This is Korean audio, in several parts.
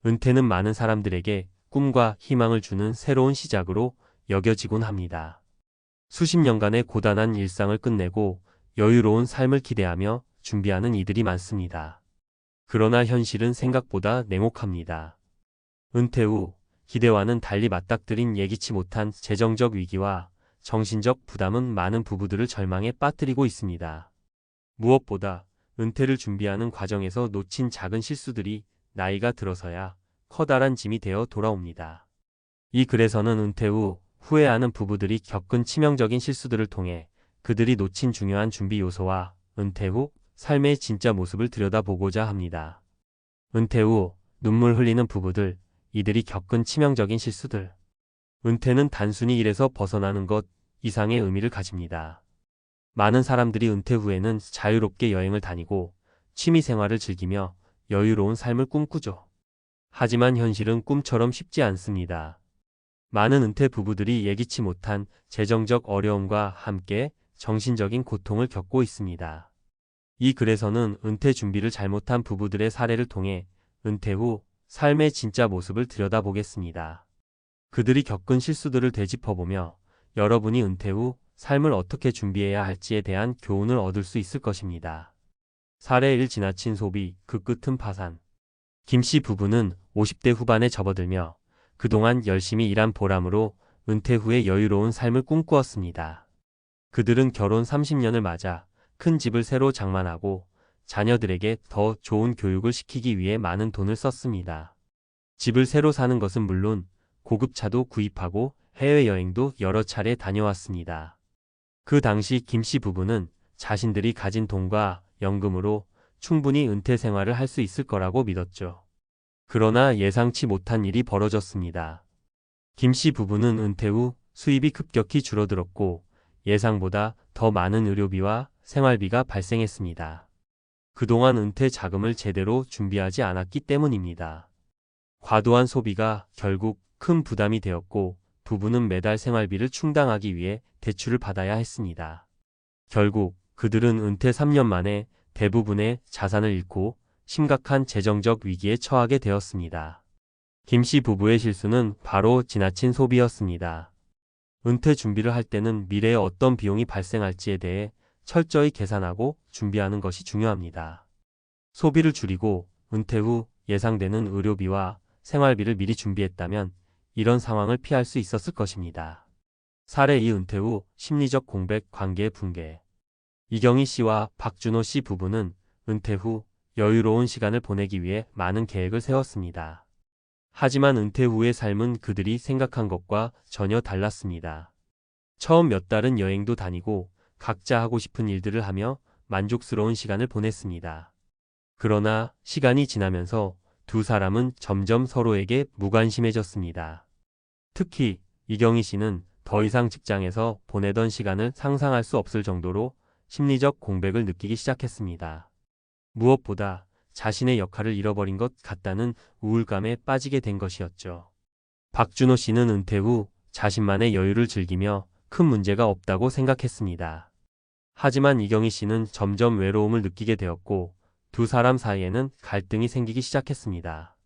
은퇴는 많은 사람들에게 꿈과 희망을 주는 새로운 시작으로 여겨지곤 합니다. 수십 년간의 고단한 일상을 끝내고 여유로운 삶을 기대하며 준비하는 이들이 많습니다. 그러나 현실은 생각보다 냉혹합니다. 은퇴 후 기대와는 달리 맞닥뜨린 예기치 못한 재정적 위기와 정신적 부담은 많은 부부들을 절망에 빠뜨리고 있습니다. 무엇보다 은퇴를 준비하는 과정에서 놓친 작은 실수들이 나이가 들어서야 커다란 짐이 되어 돌아옵니다. 이 글에서는 은퇴 후 후회하는 부부들이 겪은 치명적인 실수들을 통해 그들이 놓친 중요한 준비 요소와 은퇴 후 삶의 진짜 모습을 들여다보고자 합니다. 은퇴 후 눈물 흘리는 부부들, 이들이 겪은 치명적인 실수들. 은퇴는 단순히 일에서 벗어나는 것 이상의 의미를 가집니다. 많은 사람들이 은퇴 후에는 자유롭게 여행을 다니고 취미 생활을 즐기며 여유로운 삶을 꿈꾸죠. 하지만 현실은 꿈처럼 쉽지 않습니다. 많은 은퇴 부부들이 예기치 못한 재정적 어려움과 함께 정신적인 고통을 겪고 있습니다. 이 글에서는 은퇴 준비를 잘못한 부부들의 사례를 통해 은퇴 후 삶의 진짜 모습을 들여다보겠습니다. 그들이 겪은 실수들을 되짚어보며 여러분이 은퇴 후 삶을 어떻게 준비해야 할지에 대한 교훈을 얻을 수 있을 것입니다. 사례 1. 지나친 소비, 그 끝은 파산. 김 씨 부부는 50대 후반에 접어들며 그동안 열심히 일한 보람으로 은퇴 후에 여유로운 삶을 꿈꾸었습니다. 그들은 결혼 30년을 맞아 큰 집을 새로 장만하고 자녀들에게 더 좋은 교육을 시키기 위해 많은 돈을 썼습니다. 집을 새로 사는 것은 물론 고급 차도 구입하고 해외여행도 여러 차례 다녀왔습니다. 그 당시 김 씨 부부는 자신들이 가진 돈과 연금으로 충분히 은퇴 생활을 할 수 있을 거라고 믿었죠. 그러나 예상치 못한 일이 벌어졌습니다. 김 씨 부부는 은퇴 후 수입이 급격히 줄어들었고 예상보다 더 많은 의료비와 생활비가 발생했습니다. 그동안 은퇴 자금을 제대로 준비하지 않았기 때문입니다. 과도한 소비가 결국 큰 부담이 되었고 부부는 매달 생활비를 충당하기 위해 대출을 받아야 했습니다. 결국 그들은 은퇴 3년 만에 대부분의 자산을 잃고 심각한 재정적 위기에 처하게 되었습니다. 김 씨 부부의 실수는 바로 지나친 소비였습니다. 은퇴 준비를 할 때는 미래에 어떤 비용이 발생할지에 대해 철저히 계산하고 준비하는 것이 중요합니다. 소비를 줄이고 은퇴 후 예상되는 의료비와 생활비를 미리 준비했다면 이런 상황을 피할 수 있었을 것입니다. 사례 2. 은퇴 후 심리적 공백, 관계 붕괴. 이경희 씨와 박준호 씨 부부는 은퇴 후 여유로운 시간을 보내기 위해 많은 계획을 세웠습니다. 하지만 은퇴 후의 삶은 그들이 생각한 것과 전혀 달랐습니다. 처음 몇 달은 여행도 다니고 각자 하고 싶은 일들을 하며 만족스러운 시간을 보냈습니다. 그러나 시간이 지나면서 두 사람은 점점 서로에게 무관심해졌습니다. 특히 이경희 씨는 더 이상 직장에서 보내던 시간을 상상할 수 없을 정도로 심리적 공백을 느끼기 시작했습니다. 무엇보다 자신의 역할을 잃어버린 것 같다는 우울감에 빠지게 된 것이었죠. 박준호 씨는 은퇴 후 자신만의 여유를 즐기며 큰 문제가 없다고 생각했습니다. 하지만 이경희 씨는 점점 외로움을 느끼게 되었고 두 사람 사이에는 갈등이 생기기 시작했습니다.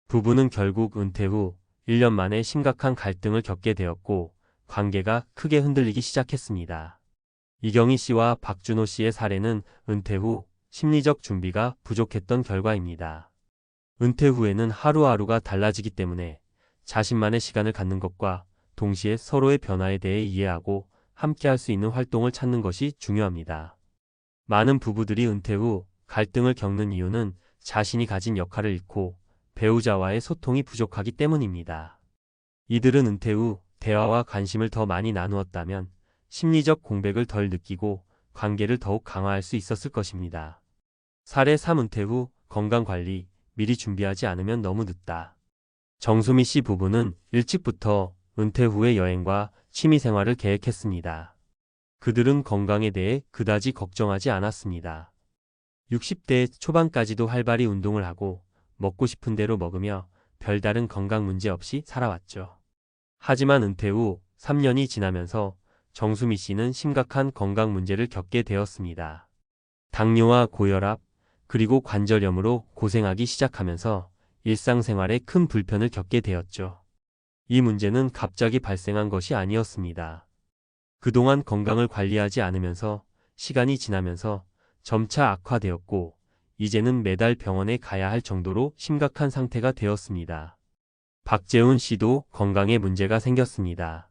부부는 결국 은퇴 후 1년 만에 심각한 갈등을 겪게 되었고 관계가 크게 흔들리기 시작했습니다. 이경희 씨와 박준호 씨의 사례는 은퇴 후 심리적 준비가 부족했던 결과입니다. 은퇴 후에는 하루하루가 달라지기 때문에 자신만의 시간을 갖는 것과 동시에 서로의 변화에 대해 이해하고 함께할 수 있는 활동을 찾는 것이 중요합니다. 많은 부부들이 은퇴 후 갈등을 겪는 이유는 자신이 가진 역할을 잃고 배우자와의 소통이 부족하기 때문입니다. 이들은 은퇴 후 대화와 관심을 더 많이 나누었다면 심리적 공백을 덜 느끼고 관계를 더욱 강화할 수 있었을 것입니다. 사례 3. 은퇴 후 건강관리, 미리 준비하지 않으면 너무 늦다. 정수미 씨 부부는 일찍부터 은퇴 후의 여행과 취미생활을 계획했습니다. 그들은 건강에 대해 그다지 걱정하지 않았습니다. 60대 초반까지도 활발히 운동을 하고 먹고 싶은 대로 먹으며 별다른 건강 문제 없이 살아왔죠. 하지만 은퇴 후 3년이 지나면서 정수미 씨는 심각한 건강 문제를 겪게 되었습니다. 당뇨와 고혈압, 그리고 관절염으로 고생하기 시작하면서 일상생활에 큰 불편을 겪게 되었죠. 이 문제는 갑자기 발생한 것이 아니었습니다. 그동안 건강을 관리하지 않으면서 시간이 지나면서 점차 악화되었고, 이제는 매달 병원에 가야 할 정도로 심각한 상태가 되었습니다. 박재훈 씨도 건강에 문제가 생겼습니다.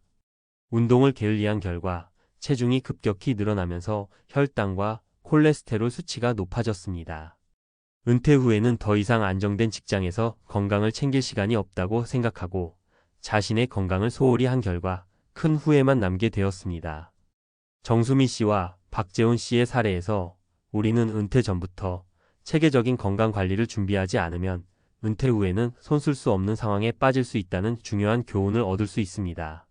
운동을 게을리한 결과 체중이 급격히 늘어나면서 혈당과 콜레스테롤 수치가 높아졌습니다. 은퇴 후에는 더 이상 안정된 직장에서 건강을 챙길 시간이 없다고 생각하고 자신의 건강을 소홀히 한 결과 큰 후회만 남게 되었습니다. 정수미 씨와 박재훈 씨의 사례에서 우리는 은퇴 전부터 체계적인 건강 관리를 준비하지 않으면 은퇴 후에는 손쓸 수 없는 상황에 빠질 수 있다는 중요한 교훈을 얻을 수 있습니다.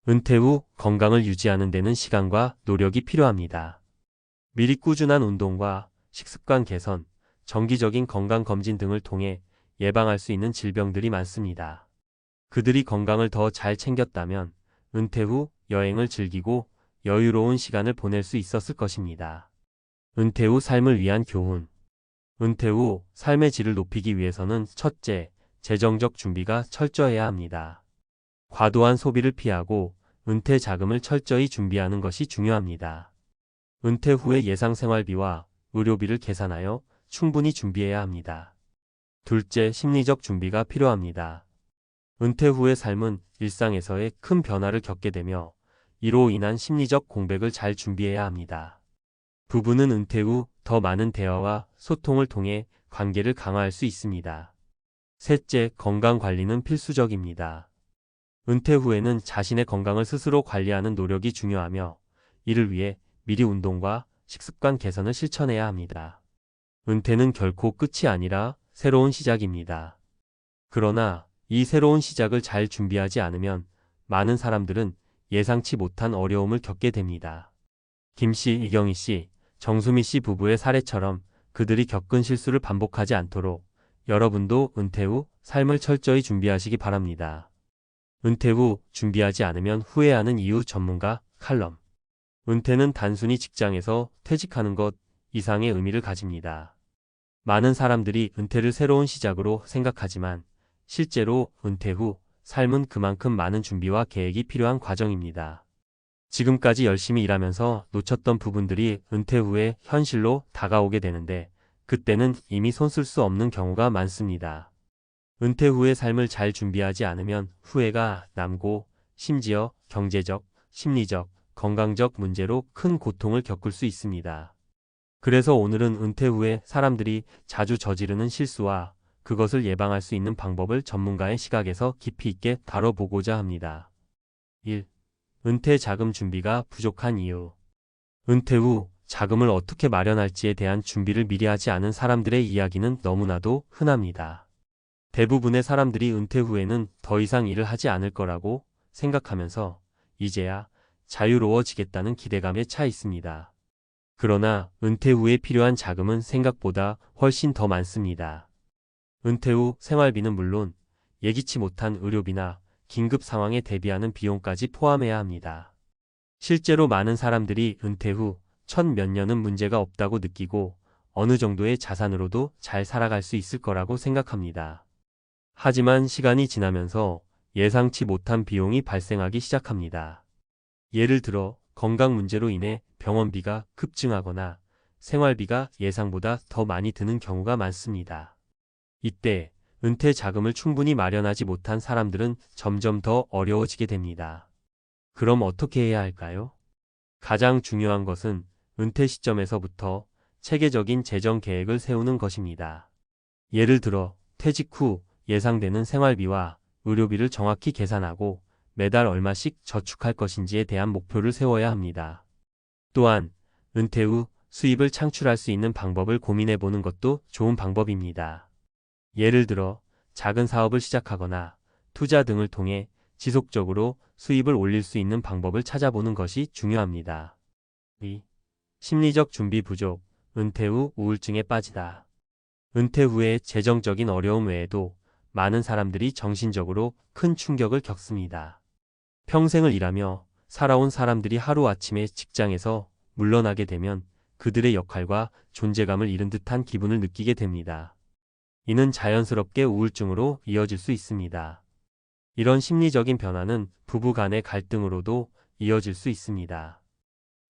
은퇴 후 건강을 유지하는 데는 시간과 노력이 필요합니다. 미리 꾸준한 운동과 식습관 개선, 정기적인 건강검진 등을 통해 예방할 수 있는 질병들이 많습니다. 그들이 건강을 더 잘 챙겼다면 은퇴 후 여행을 즐기고 여유로운 시간을 보낼 수 있었을 것입니다. 은퇴 후 삶을 위한 교훈. 은퇴 후 삶의 질을 높이기 위해서는 첫째, 재정적 준비가 철저해야 합니다. 과도한 소비를 피하고 은퇴 자금을 철저히 준비하는 것이 중요합니다. 은퇴 후의 예상 생활비와 의료비를 계산하여 충분히 준비해야 합니다. 둘째, 심리적 준비가 필요합니다. 은퇴 후의 삶은 일상에서의 큰 변화를 겪게 되며 이로 인한 심리적 공백을 잘 준비해야 합니다. 부부는 은퇴 후 더 많은 대화와 소통을 통해 관계를 강화할 수 있습니다. 셋째, 건강 관리는 필수적입니다. 은퇴 후에는 자신의 건강을 스스로 관리하는 노력이 중요하며 이를 위해 미리 운동과 식습관 개선을 실천해야 합니다. 은퇴는 결코 끝이 아니라 새로운 시작입니다. 그러나 이 새로운 시작을 잘 준비하지 않으면 많은 사람들은 예상치 못한 어려움을 겪게 됩니다. 김 씨, 이경희 씨, 정수미 씨 부부의 사례처럼 그들이 겪은 실수를 반복하지 않도록 여러분도 은퇴 후 삶을 철저히 준비하시기 바랍니다. 은퇴 후 준비하지 않으면 후회하는 이유 전문가 칼럼. 은퇴는 단순히 직장에서 퇴직하는 것 이상의 의미를 가집니다. 많은 사람들이 은퇴를 새로운 시작으로 생각하지만 실제로 은퇴 후 삶은 그만큼 많은 준비와 계획이 필요한 과정입니다. 지금까지 열심히 일하면서 놓쳤던 부분들이 은퇴 후에 현실로 다가오게 되는데 그때는 이미 손쓸 수 없는 경우가 많습니다. 은퇴 후의 삶을 잘 준비하지 않으면 후회가 남고 심지어 경제적, 심리적, 건강적 문제로 큰 고통을 겪을 수 있습니다. 그래서 오늘은 은퇴 후에 사람들이 자주 저지르는 실수와 그것을 예방할 수 있는 방법을 전문가의 시각에서 깊이 있게 다뤄보고자 합니다. 1. 은퇴 자금 준비가 부족한 이유. 은퇴 후 자금을 어떻게 마련할지에 대한 준비를 미리 하지 않은 사람들의 이야기는 너무나도 흔합니다. 대부분의 사람들이 은퇴 후에는 더 이상 일을 하지 않을 거라고 생각하면서 이제야 자유로워지겠다는 기대감에 차 있습니다. 그러나 은퇴 후에 필요한 자금은 생각보다 훨씬 더 많습니다. 은퇴 후 생활비는 물론 예기치 못한 의료비나 긴급 상황에 대비하는 비용까지 포함해야 합니다. 실제로 많은 사람들이 은퇴 후 첫 몇 년은 문제가 없다고 느끼고 어느 정도의 자산으로도 잘 살아갈 수 있을 거라고 생각합니다. 하지만 시간이 지나면서 예상치 못한 비용이 발생하기 시작합니다. 예를 들어 건강 문제로 인해 병원비가 급증하거나 생활비가 예상보다 더 많이 드는 경우가 많습니다. 이때 은퇴 자금을 충분히 마련하지 못한 사람들은 점점 더 어려워지게 됩니다. 그럼 어떻게 해야 할까요? 가장 중요한 것은 은퇴 시점에서부터 체계적인 재정 계획을 세우는 것입니다. 예를 들어 퇴직 후 예상되는 생활비와 의료비를 정확히 계산하고 매달 얼마씩 저축할 것인지에 대한 목표를 세워야 합니다. 또한 은퇴 후 수입을 창출할 수 있는 방법을 고민해 보는 것도 좋은 방법입니다. 예를 들어 작은 사업을 시작하거나 투자 등을 통해 지속적으로 수입을 올릴 수 있는 방법을 찾아보는 것이 중요합니다. 2. 심리적 준비 부족, 은퇴 후 우울증에 빠지다. 은퇴 후에 재정적인 어려움 외에도 많은 사람들이 정신적으로 큰 충격을 겪습니다. 평생을 일하며 살아온 사람들이 하루아침에 직장에서 물러나게 되면 그들의 역할과 존재감을 잃은 듯한 기분을 느끼게 됩니다. 이는 자연스럽게 우울증으로 이어질 수 있습니다. 이런 심리적인 변화는 부부 간의 갈등으로도 이어질 수 있습니다.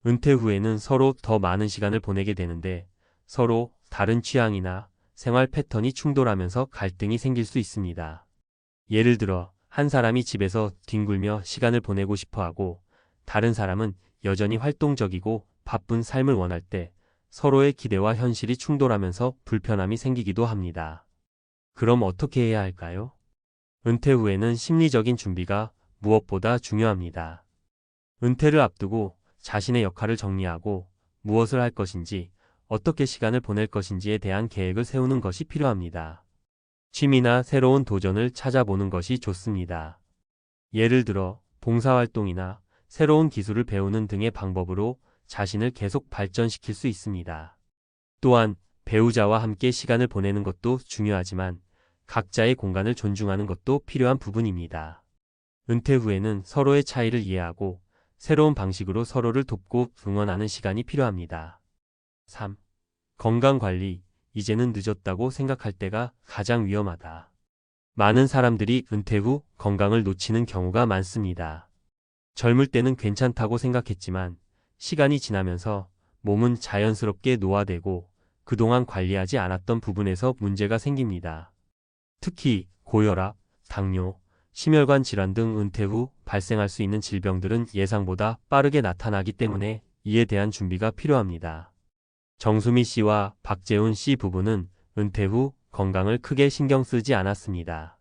은퇴 후에는 서로 더 많은 시간을 보내게 되는데 서로 다른 취향이나 생활 패턴이 충돌하면서 갈등이 생길 수 있습니다. 예를 들어 한 사람이 집에서 뒹굴며 시간을 보내고 싶어 하고 다른 사람은 여전히 활동적이고 바쁜 삶을 원할 때 서로의 기대와 현실이 충돌하면서 불편함이 생기기도 합니다. 그럼 어떻게 해야 할까요? 은퇴 후에는 심리적인 준비가 무엇보다 중요합니다. 은퇴를 앞두고 자신의 역할을 정리하고 무엇을 할 것인지, 어떻게 시간을 보낼 것인지에 대한 계획을 세우는 것이 필요합니다. 취미나 새로운 도전을 찾아보는 것이 좋습니다. 예를 들어 봉사활동이나 새로운 기술을 배우는 등의 방법으로 자신을 계속 발전시킬 수 있습니다. 또한 배우자와 함께 시간을 보내는 것도 중요하지만 각자의 공간을 존중하는 것도 필요한 부분입니다. 은퇴 후에는 서로의 차이를 이해하고 새로운 방식으로 서로를 돕고 응원하는 시간이 필요합니다. 3. 건강관리. 이제는 늦었다고 생각할 때가 가장 위험하다. 많은 사람들이 은퇴 후 건강을 놓치는 경우가 많습니다. 젊을 때는 괜찮다고 생각했지만 시간이 지나면서 몸은 자연스럽게 노화되고 그동안 관리하지 않았던 부분에서 문제가 생깁니다. 특히 고혈압, 당뇨, 심혈관 질환 등 은퇴 후 발생할 수 있는 질병들은 예상보다 빠르게 나타나기 때문에 이에 대한 준비가 필요합니다. 정수미 씨와 박재훈 씨 부부는 은퇴 후 건강을 크게 신경 쓰지 않았습니다.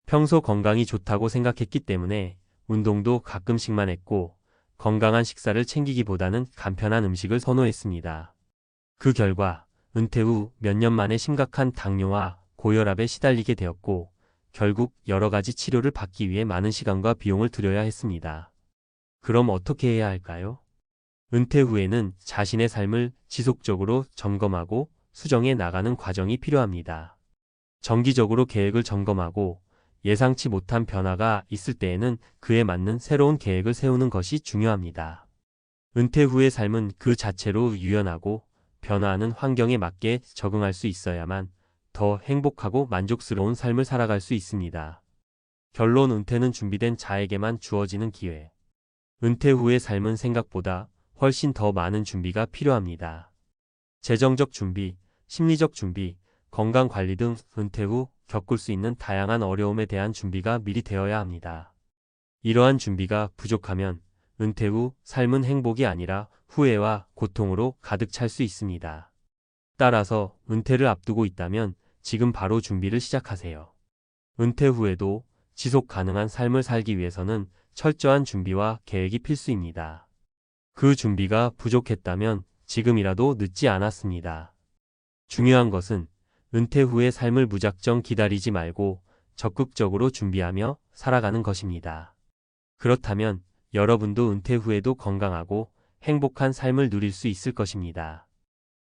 평소 건강이 좋다고 생각했기 때문에 운동도 가끔씩만 했고 건강한 식사를 챙기기보다는 간편한 음식을 선호했습니다. 그 결과 은퇴 후 몇 년 만에 심각한 당뇨와 고혈압에 시달리게 되었고 결국 여러 가지 치료를 받기 위해 많은 시간과 비용을 들여야 했습니다. 그럼 어떻게 해야 할까요? 은퇴 후에는 자신의 삶을 지속적으로 점검하고 수정해 나가는 과정이 필요합니다. 정기적으로 계획을 점검하고 예상치 못한 변화가 있을 때에는 그에 맞는 새로운 계획을 세우는 것이 중요합니다. 은퇴 후의 삶은 그 자체로 유연하고 변화하는 환경에 맞게 적응할 수 있어야만 더 행복하고 만족스러운 삶을 살아갈 수 있습니다. 결론, 은퇴는 준비된 자에게만 주어지는 기회. 은퇴 후의 삶은 생각보다 훨씬 더 많은 준비가 필요합니다. 재정적 준비, 심리적 준비, 건강 관리 등 은퇴 후 겪을 수 있는 다양한 어려움에 대한 준비가 미리 되어야 합니다. 이러한 준비가 부족하면 은퇴 후 삶은 행복이 아니라 후회와 고통으로 가득 찰 수 있습니다. 따라서 은퇴를 앞두고 있다면 지금 바로 준비를 시작하세요. 은퇴 후에도 지속 가능한 삶을 살기 위해서는 철저한 준비와 계획이 필수입니다. 그 준비가 부족했다면 지금이라도 늦지 않았습니다. 중요한 것은 은퇴 후의 삶을 무작정 기다리지 말고 적극적으로 준비하며 살아가는 것입니다. 그렇다면 여러분도 은퇴 후에도 건강하고 행복한 삶을 누릴 수 있을 것입니다.